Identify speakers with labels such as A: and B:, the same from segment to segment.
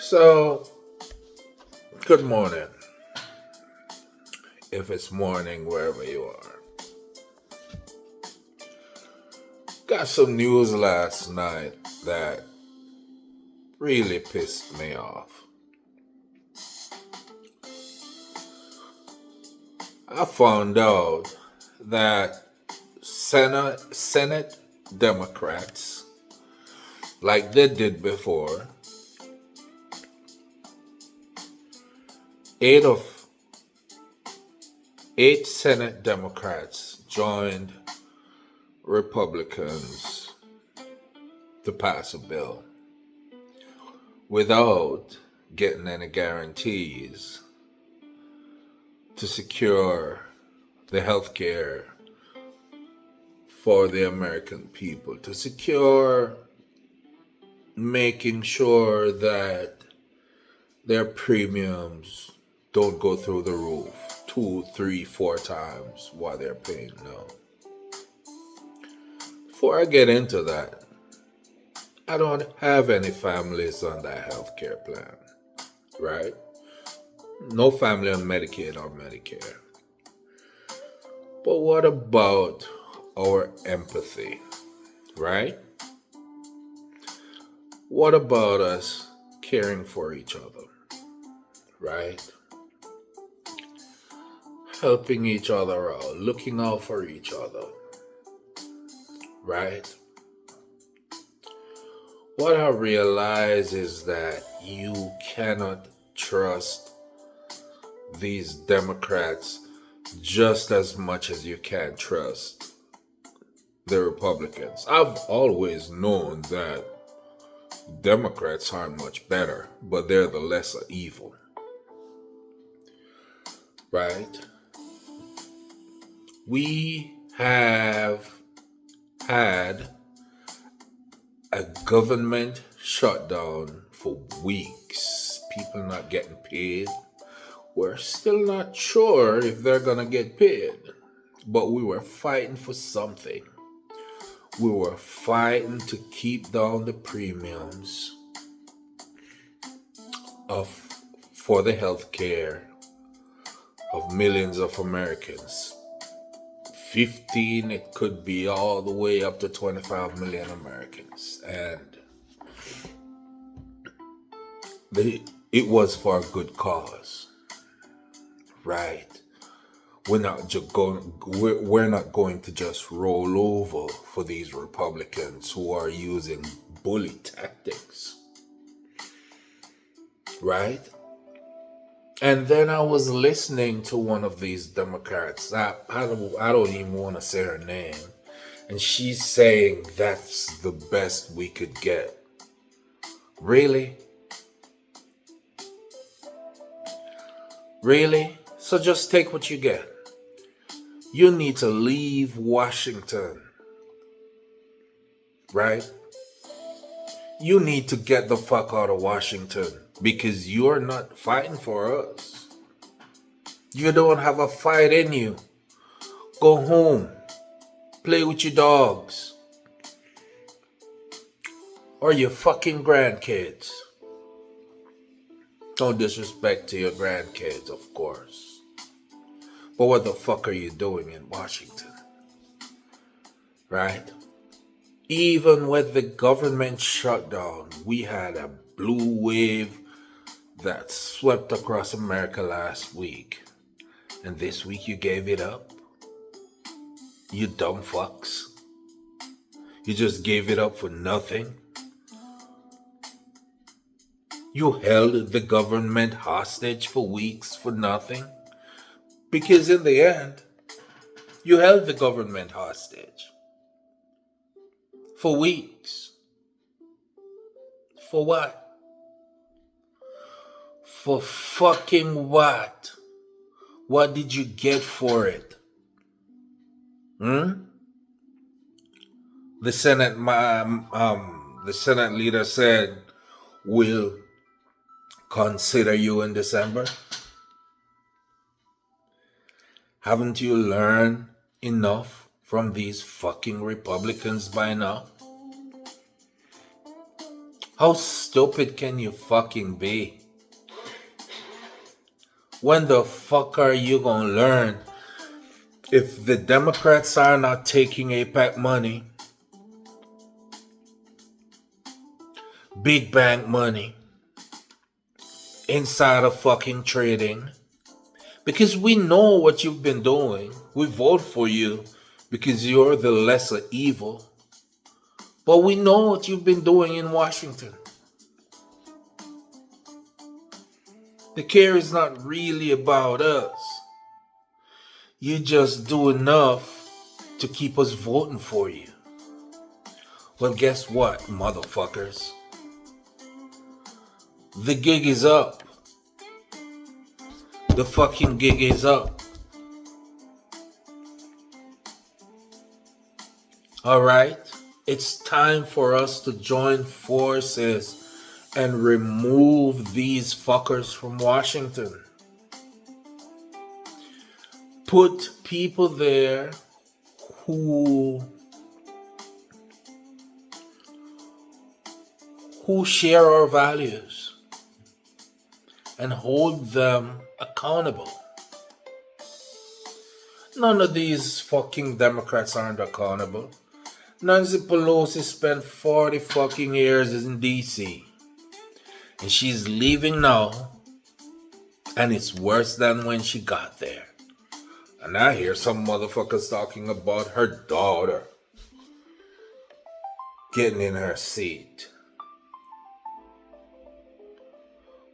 A: So, good morning. If it's morning wherever you are. Got some news last night that really pissed me off. I found out that Senate Democrats, like they did before, eight of eight Senate Democrats joined Republicans to pass a bill without getting any guarantees to secure the health care for the American people, to secure making sure that their premiums don't go through the roof two, three, four times what they're paying now. Before I get into that, I don't have any families on that health care plan, right? No family on Medicaid or Medicare. But what about our empathy, right? What about us caring for each other, right? Helping each other out, looking out for each other, right? What I realize is that you cannot trust these Democrats just as much as you can trust the Republicans. I've always known that Democrats aren't much better, but they're the lesser evil, right? We have had a government shutdown for weeks, people not getting paid. We're still not sure if they're gonna get paid, but we were fighting for something. We were fighting to keep down the premiums of for the health care of millions of Americans. 15, it could be all the way up to 25 million Americans. And it was for a good cause, right? We're not going to just roll over for these Republicans who are using bully tactics, right? And then I was listening to one of these Democrats. I don't even want to say her name. And she's saying that's the best we could get. Really? Really? So just take what you get. You need to leave Washington, right? You need to get the fuck out of Washington because you're not fighting for us. You don't have a fight in you. Go home. Play with your dogs. Or your fucking grandkids. No disrespect to your grandkids, of course. But what the fuck are you doing in Washington? Right? Even with the government shutdown, we had a blue wave that swept across America last week. And this week you gave it up? You dumb fucks. You just gave it up for nothing? You held the government hostage for weeks for nothing? Because in the end, you held the government hostage for weeks. For what? For fucking what? What did you get for it? The Senate leader said, "We'll consider you in December." Haven't you learned enough from these fucking Republicans by now? How stupid can you fucking be? When the fuck are you gonna learn? If the Democrats are not taking APAC money, big bank money, insider fucking trading, because we know what you've been doing. We vote for you because you're the lesser evil. But we know what you've been doing in Washington. The care is not really about us. You just do enough to keep us voting for you. Well, guess what, motherfuckers? The gig is up. The fucking gig is up. Alright? It's time for us to join forces and remove these fuckers from Washington. Put people there who share our values and hold them accountable. None of these fucking Democrats aren't accountable. Nancy Pelosi spent 40 fucking years in DC. And she's leaving now. And it's worse than when she got there. And I hear some motherfuckers talking about her daughter getting in her seat.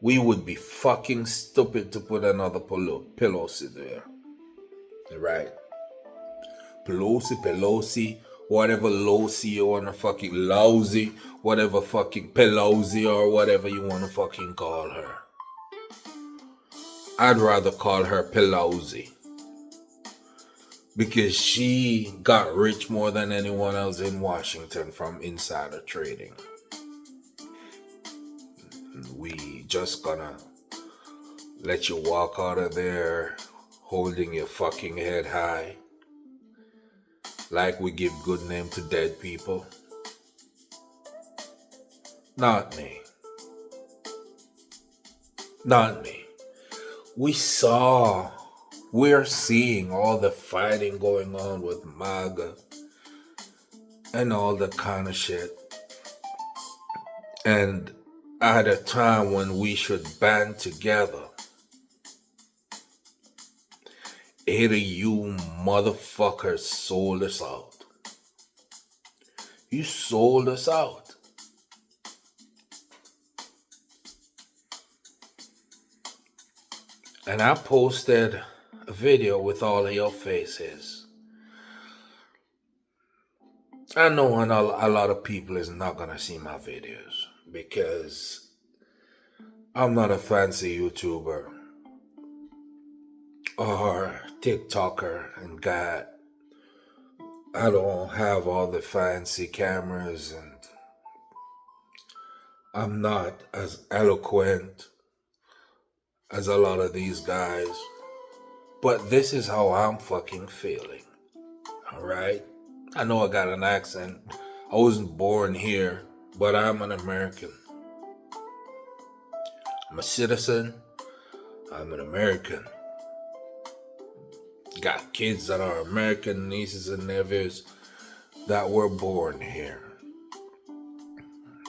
A: We would be fucking stupid to put another Pelosi there. Right? Pelosi, whatever Losi you wanna fucking lousy, whatever fucking Pelosi or whatever you wanna fucking call her. I'd rather call her Pelosi. Because she got rich more than anyone else in Washington from insider trading. We just gonna let you walk out of there holding your fucking head high. Like we give good name to dead people. Not me. Not me. We're seeing all the fighting going on with MAGA and all that kind of shit. And at a time when we should band together, 8 of you motherfuckers sold us out. You sold us out. And I posted a video with all of your faces. I know a lot of people is not gonna see my videos because I'm not a fancy YouTuber or TikToker, and God, I don't have all the fancy cameras, and I'm not as eloquent as a lot of these guys. But this is how I'm fucking feeling. Alright? I know I got an accent. I wasn't born here, but I'm an American. I'm a citizen. I'm an American. Got kids that are American, nieces and nephews that were born here.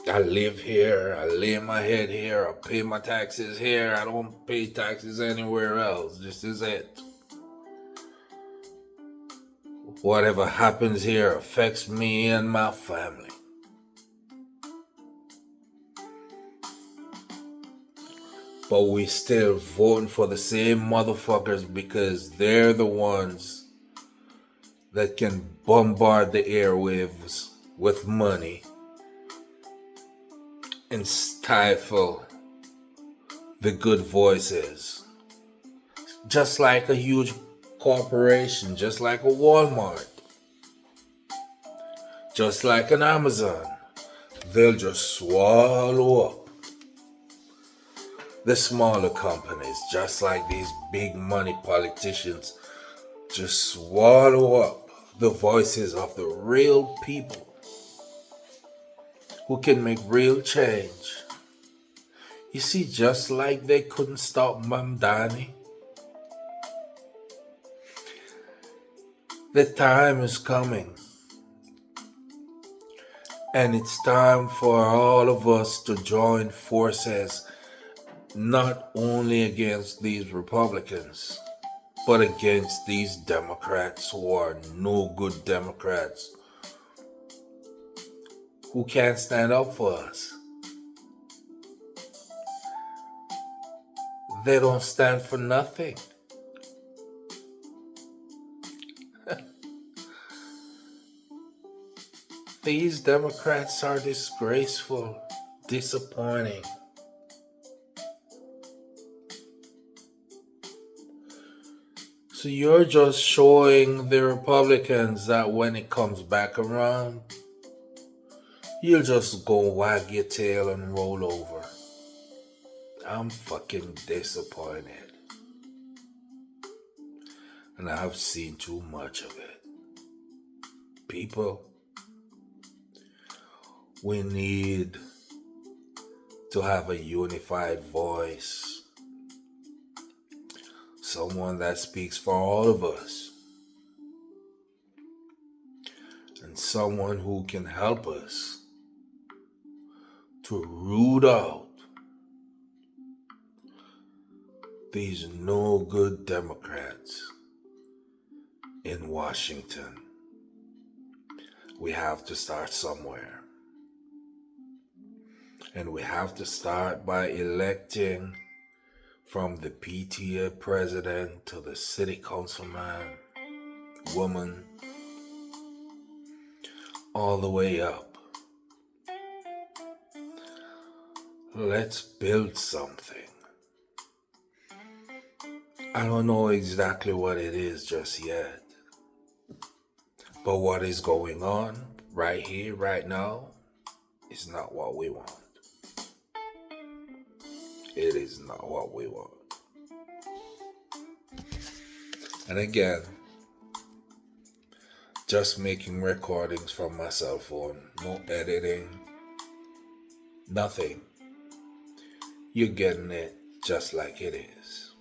A: I live here. I lay my head here. I pay my taxes here. I don't pay taxes anywhere else. This is it. Whatever happens here affects me and my family. But we still voting for the same motherfuckers because they're the ones that can bombard the airwaves with money and stifle the good voices. Just like a huge corporation, just like a Walmart, just like an Amazon, they'll just swallow up the smaller companies, just like these big money politicians just swallow up the voices of the real people. who can make real change. You see, just like they couldn't stop Mamdani, the time is coming. And it's time for all of us to join forces, not only against these Republicans, but against these Democrats who are no good Democrats, who can't stand up for us. They don't stand for nothing. These Democrats are disgraceful, disappointing. So you're just showing the Republicans that when it comes back around, you'll just go wag your tail and roll over. I'm fucking disappointed. And I've seen too much of it. People, we need to have a unified voice. Someone that speaks for all of us. And someone who can help us to root out these no good Democrats in Washington. We have to start somewhere. And we have to start by electing from the PTA president to the city councilman, woman, all the way up. Let's build something. I don't know exactly what it is just yet. But what is going on right here, right now, is not what we want. It is not what we want. And again, just making recordings from my cell phone, no editing, nothing. You're getting it just like it is.